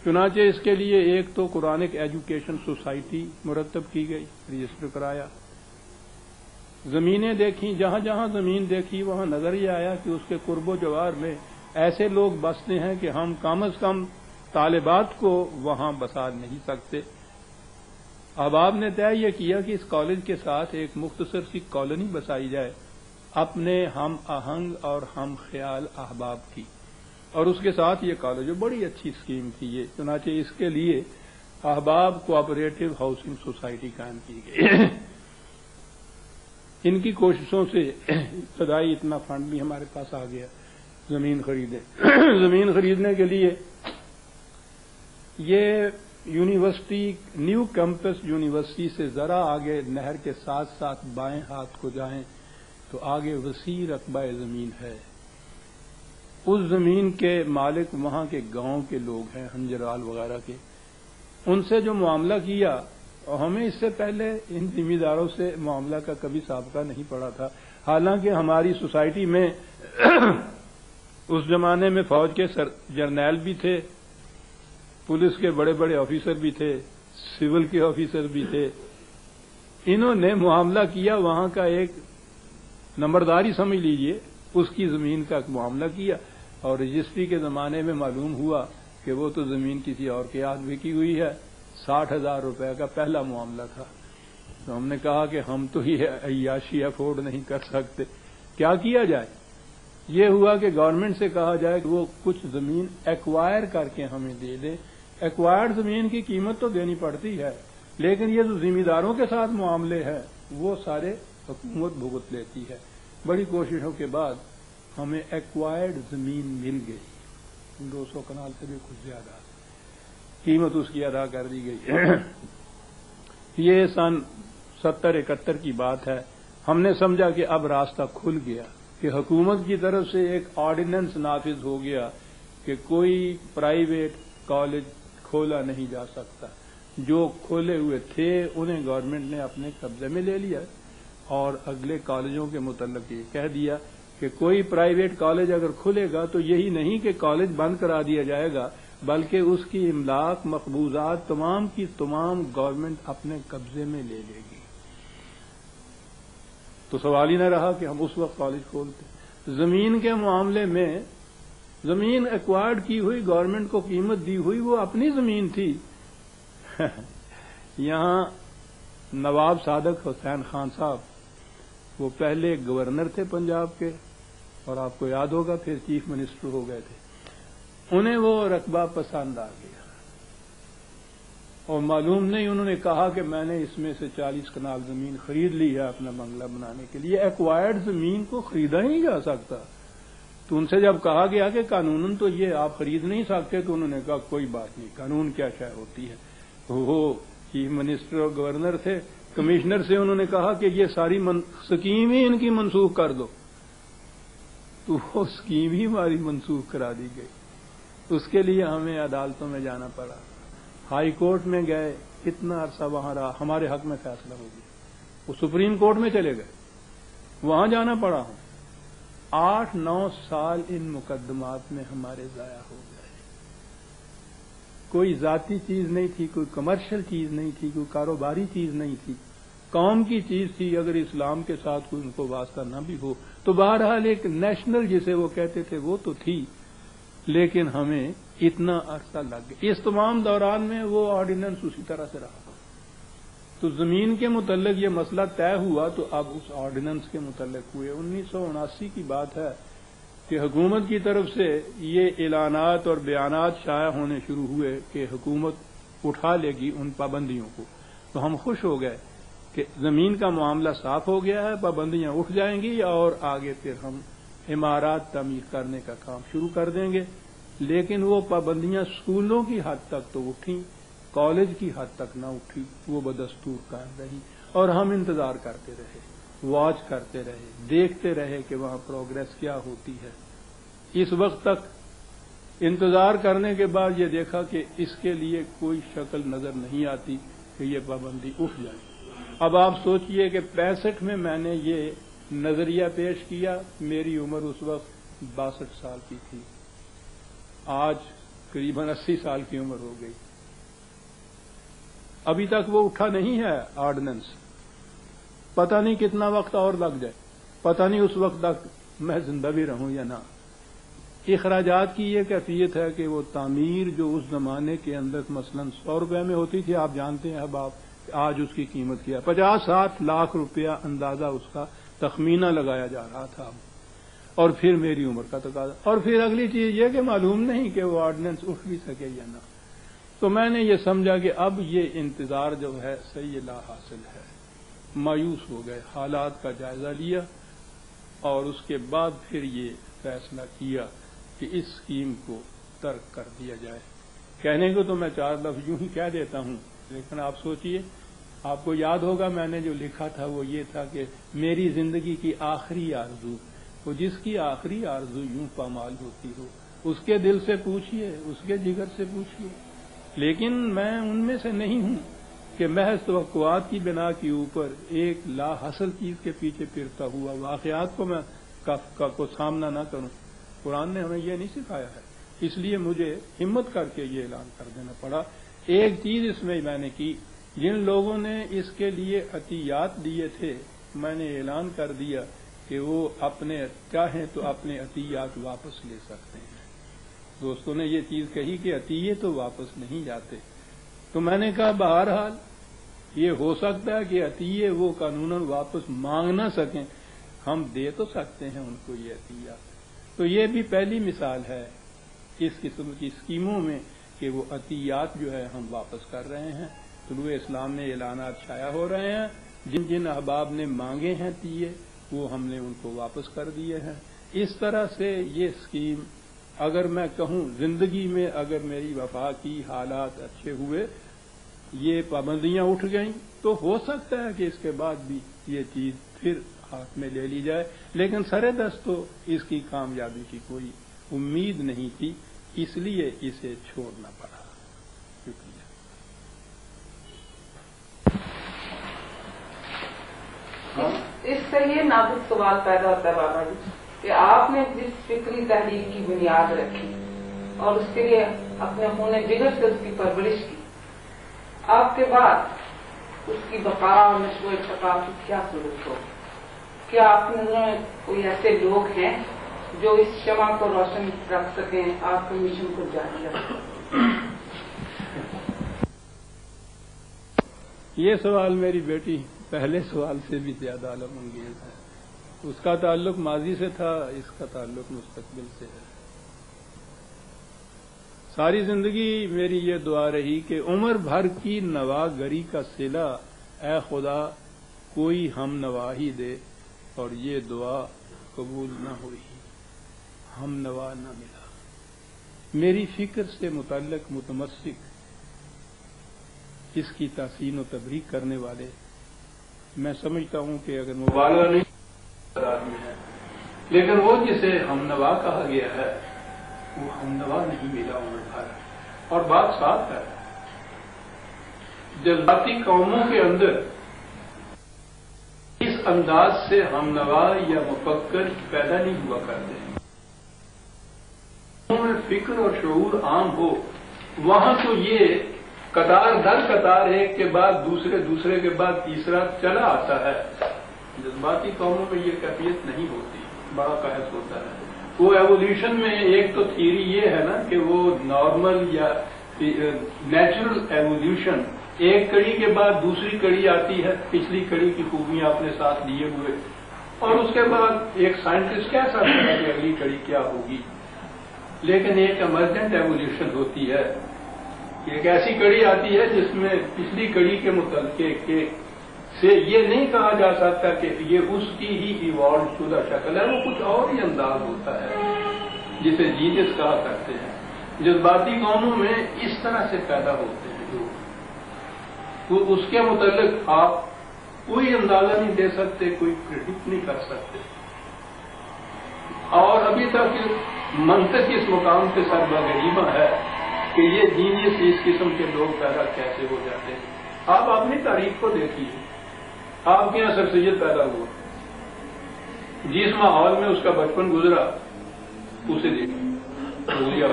چنانچہ اس کے لیے ایک تو قرآنک ایجوکیشن سوسائٹی مرتب کی گئی، رجسٹر کرایا، زمینیں دیکھیں، جہاں جہاں زمین دیکھی وہاں نظر یہ آیا کہ اس کے قرب و جوار میں ایسے لوگ بستے ہیں کہ ہم کم از کم طالبات کو وہاں بسا نہیں سکتے۔ احباب نے طے یہ کیا کہ اس کالج کے ساتھ ایک مختصر سی کالونی بسائی جائے اپنے ہم آہنگ اور ہم خیال احباب کی، اور اس کے ساتھ یہ کالج بڑی اچھی اسکیم تھی یہ، چنانچہ اس کے لیے احباب کوآپریٹو ہاؤسنگ سوسائٹی قائم کی گئی۔ ان کی کوششوں سے ابتدائی اتنا فنڈ بھی ہمارے پاس آ گیا، زمین خریدے۔ زمین خریدنے کے لیے یہ یونیورسٹی نیو کیمپس یونیورسٹی سے ذرا آگے نہر کے ساتھ ساتھ بائیں ہاتھ کو جائیں تو آگے وسیع رقبہ زمین ہے۔ اس زمین کے مالک وہاں کے گاؤں کے لوگ ہیں، ہنجرال وغیرہ کے۔ ان سے جو معاملہ کیا، اور ہمیں اس سے پہلے ان ذمہ داروں سے معاملہ کا کبھی سابقہ نہیں پڑا تھا، حالانکہ ہماری سوسائٹی میں اس زمانے میں فوج کے جرنیل بھی تھے، پولیس کے بڑے بڑے آفیسر بھی تھے، سول کے آفیسر بھی تھے۔ انہوں نے معاملہ کیا، وہاں کا ایک نمبرداری سمجھ لیجئے، اس کی زمین کا معاملہ کیا، اور رجسٹری کے زمانے میں معلوم ہوا کہ وہ تو زمین کسی اور کے ہاتھ بکی ہوئی ہے۔ 60,000 روپے کا پہلا معاملہ تھا۔ تو ہم نے کہا کہ ہم تو یہ عیاشی افورڈ نہیں کر سکتے، کیا کیا جائے؟ یہ ہوا کہ گورنمنٹ سے کہا جائے کہ وہ کچھ زمین ایکوائر کر کے ہمیں دے دیں۔ ایکوائرڈ زمین کی قیمت تو دینی پڑتی ہے، لیکن یہ جو ذمہ داروں کے ساتھ معاملے ہیں وہ سارے حکومت بھگت لیتی ہے۔ بڑی کوششوں کے بعد ہمیں ایکوائرڈ زمین مل گئی، 200 کنال سے بھی کچھ زیادہ، قیمت اس کی ادا کر دی گئی۔ یہ سن 70-71 کی بات ہے۔ ہم نے سمجھا کہ اب راستہ کھل گیا، کہ حکومت کی طرف سے ایک آرڈیننس نافذ ہو گیا کہ کوئی پرائیویٹ کالج کھولا نہیں جا سکتا۔ جو کھولے ہوئے تھے انہیں گورنمنٹ نے اپنے قبضے میں لے لیا، اور اگلے کالجوں کے متعلق یہ کہہ دیا کہ کوئی پرائیویٹ کالج اگر کھلے گا تو یہی نہیں کہ کالج بند کرا دیا جائے گا، بلکہ اس کی املاک مقبوضات تمام کی تمام گورنمنٹ اپنے قبضے میں لے لے گی۔ تو سوال ہی نہ رہا کہ ہم اس وقت کالج کھولتے۔ زمین کے معاملے میں زمین ایکوائرڈ کی ہوئی، گورنمنٹ کو قیمت دی ہوئی، وہ اپنی زمین تھی۔ یہاں نواب صادق حسین خان صاحب، وہ پہلے گورنر تھے پنجاب کے، اور آپ کو یاد ہوگا پھر چیف منسٹر ہو گئے تھے۔ انہیں وہ رقبہ پسند آ گیا، اور معلوم نہیں انہوں نے کہا کہ میں نے اس میں سے 40 کنال زمین خرید لی ہے اپنا بنگلہ بنانے کے لیے۔ ایکوائرڈ زمین کو خریدا ہی نہیں جا سکتا۔ تو ان سے جب کہا گیا کہ قانوناً تو یہ آپ خرید نہیں سکتے، تو انہوں نے کہا کوئی بات نہیں، قانون کیا شے ہوتی ہے۔ وہ چیف منسٹر اور گورنر تھے، کمشنر سے انہوں نے کہا کہ یہ ساری اسکیم ہی ان کی منسوخ کر دو، تو وہ اسکیم ہی ہماری منسوخ کرا دی گئی۔ اس کے لیے ہمیں عدالتوں میں جانا پڑا، ہائی کورٹ میں گئے، کتنا عرصہ وہاں رہا، ہمارے حق میں فیصلہ ہو گیا۔ وہ سپریم کورٹ میں چلے گئے، وہاں جانا پڑا ہوں۔ 8-9 سال ان مقدمات میں ہمارے ضائع ہو گئے۔ کوئی ذاتی چیز نہیں تھی، کوئی کمرشل چیز نہیں تھی، کوئی کاروباری چیز نہیں تھی، قوم کی چیز تھی۔ اگر اسلام کے ساتھ کوئی ان کو واسطہ نہ بھی ہو تو بہرحال ایک نیشنل جسے وہ کہتے تھے وہ تو تھی، لیکن ہمیں اتنا عرصہ لگ گیا۔ اس تمام دوران میں وہ آرڈیننس اسی طرح سے رہا۔ تو زمین کے متعلق یہ مسئلہ طے ہوا، تو اب اس آرڈیننس کے متعلق ہوئے 1979 کی بات ہے کہ حکومت کی طرف سے یہ اعلانات اور بیانات شائع ہونے شروع ہوئے کہ حکومت اٹھا لے گی ان پابندیوں کو۔ تو ہم خوش ہو گئے کہ زمین کا معاملہ صاف ہو گیا ہے، پابندیاں اٹھ جائیں گی، اور آگے پھر ہم عمارات تعمیر کرنے کا کام شروع کر دیں گے۔ لیکن وہ پابندیاں اسکولوں کی حد تک تو اٹھیں، کالج کی حد تک نہ اٹھی، وہ بدستور قائم رہی، اور ہم انتظار کرتے رہے، واچ کرتے رہے، دیکھتے رہے کہ وہاں پروگریس کیا ہوتی ہے۔ اس وقت تک انتظار کرنے کے بعد یہ دیکھا کہ اس کے لیے کوئی شکل نظر نہیں آتی کہ یہ پابندی اٹھ جائے۔ اب آپ سوچئے کہ 65 میں نے یہ نظریہ پیش کیا، میری عمر اس وقت 62 سال کی تھی۔ آج قریباً 80 سال کی عمر ہو گئی، ابھی تک وہ اٹھا نہیں ہے آرڈیننس. پتہ نہیں کتنا وقت اور لگ جائے، پتہ نہیں اس وقت تک میں زندہ بھی رہوں یا نہ. اخراجات کی یہ کیفیت ہے کہ وہ تعمیر جو اس زمانے کے اندر مثلاً 100 روپے میں ہوتی تھی، آپ جانتے ہیں اب آپ آج اس کی قیمت کیا، 50-60 لاکھ روپیہ اندازہ اس کا تخمینہ لگایا جا رہا تھا. اور پھر میری عمر کا تقاضا، اور پھر اگلی چیز یہ کہ معلوم نہیں کہ وہ آرڈیننس اٹھ بھی سکے یا نہ. تو میں نے یہ سمجھا کہ اب یہ انتظار جو ہے صحیح لا حاصل ہے. مایوس ہو گئے، حالات کا جائزہ لیا اور اس کے بعد پھر یہ فیصلہ کیا کہ اس اسکیم کو ترک کر دیا جائے. کہنے کو تو میں 4 لفظ یوں ہی کہہ دیتا ہوں، لیکن آپ سوچئے، آپ کو یاد ہوگا میں نے جو لکھا تھا وہ یہ تھا کہ میری زندگی کی آخری آرزو، وہ جس کی آخری آرزو یوں پامال ہوتی ہو، اس کے دل سے پوچھئے، اس کے جگر سے پوچھئے. لیکن میں ان میں سے نہیں ہوں کہ محض توقعات کی بنا کے اوپر ایک لا حاصل چیز کے پیچھے پھرتا ہوا واقعات کو میں کو سامنا نہ کروں. قرآن نے ہمیں یہ نہیں سکھایا ہے، اس لیے مجھے ہمت کر کے یہ اعلان کر دینا پڑا. ایک چیز اس میں نے کی، جن لوگوں نے اس کے لیے عطیات دیے تھے میں نے اعلان کر دیا کہ وہ اپنے چاہیں تو اپنے عطیات واپس لے سکتے ہیں. دوستوں نے یہ چیز کہی کہ عطیے تو واپس نہیں جاتے، تو میں نے کہا بہرحال یہ ہو سکتا ہے کہ عطیے وہ قانوناً واپس مانگ نہ سکیں، ہم دے تو سکتے ہیں ان کو یہ عطیات. تو یہ بھی پہلی مثال ہے اس قسم کی اسکیموں میں کہ وہ عطیات جو ہے ہم واپس کر رہے ہیں. طلوع اسلام میں اعلانات شائع ہو رہے ہیں، جن جن احباب نے مانگے ہیں عطیے وہ ہم نے ان کو واپس کر دیے ہیں. اس طرح سے یہ اسکیم، اگر میں کہوں زندگی میں اگر میری وفا کی حالات اچھے ہوئے، یہ پابندیاں اٹھ گئیں، تو ہو سکتا ہے کہ اس کے بعد بھی یہ چیز پھر ہاتھ میں لے لی جائے. لیکن سر دست تو اس کی کامیابی کی کوئی امید نہیں تھی، اس لیے اسے چھوڑنا پڑا. شکریہ. اس سے یہ نازک سوال پیدا ہوتا ہے بابا جی کہ آپ نے جس فکری تحریک کی بنیاد رکھی اور اس کے لیے اپنے خون جگر سے اس کی پرورش کی، آپ کے بعد اس کی بقا اور نشو و ارتقا کی کیا صورت ہو؟ کیا آپ کی نظروں میں کوئی ایسے لوگ ہیں جو اس شمع کو روشن رکھ سکیں، آپ کے مشن کو جاری رکھ سکیں؟ یہ سوال میری بیٹی پہلے سوال سے بھی زیادہ علم انگیز ہے. اس کا تعلق ماضی سے تھا، اس کا تعلق مستقبل سے ہے. ساری زندگی میری یہ دعا رہی کہ عمر بھر کی نوا گری کا صلہ اے خدا کوئی ہم نوا ہی دے، اور یہ دعا قبول نہ ہوئی، ہم نوا نہ ملا. میری فکر سے متعلق متمسک اس کی تحسین و تبریک کرنے والے، میں سمجھتا ہوں کہ اگر مبالغہ نہیں آدمی ہے، لیکن وہ جسے ہم نوا کہا گیا ہے وہ ہم نوا نہیں ملا عمر بھر. اور بات صاف ہے، جذباتی قوموں کے اندر اس انداز سے ہم نوا یا مفکر پیدا نہیں ہوا کرتے. میں فکر اور شعور عام ہو، وہاں تو یہ قطار در قطار ایک کے بعد دوسرے کے بعد تیسرا چلا آتا ہے. جذباتی قوموں میں یہ کیفیت نہیں ہوتی، بڑا قحط ہوتا ہے. وہ ایوولوشن میں ایک تو تھیوری یہ ہے نا کہ وہ نارمل یا نیچرل ایوولوشن، ایک کڑی کے بعد دوسری کڑی آتی ہے، پچھلی کڑی کی خوبیاں اپنے ساتھ لیے ہوئے، اور اس کے بعد ایک سائنٹسٹ کہہ سکتا ہے کہ اگلی کڑی کیا ہوگی. لیکن ایک ایمرجنٹ ایوولوشن ہوتی ہے، ایک ایسی کڑی آتی ہے جس میں پچھلی کڑی کے متعلق سے یہ نہیں کہا جا سکتا کہ یہ اس کی ہی ایوالو شدہ شکل ہے، وہ کچھ اور ہی انداز ہوتا ہے جسے جینس کہا کرتے ہیں. جذباتی قوموں میں اس طرح سے پیدا ہوتے ہیں لوگ، اس کے متعلق آپ کوئی اندازہ نہیں دے سکتے، کوئی پریڈکٹ نہیں کر سکتے. اور ابھی تک منطق اس مقام سے سربراہ ہے کہ یہ جینیس اس قسم کے لوگ پیدا کیسے ہو جاتے ہیں. آپ اپنی تاریخ کو دیکھیے، آپ کے یہاں سر سید پیدا ہوا، جس ماحول میں اس کا بچپن گزرا اسے دیکھیے.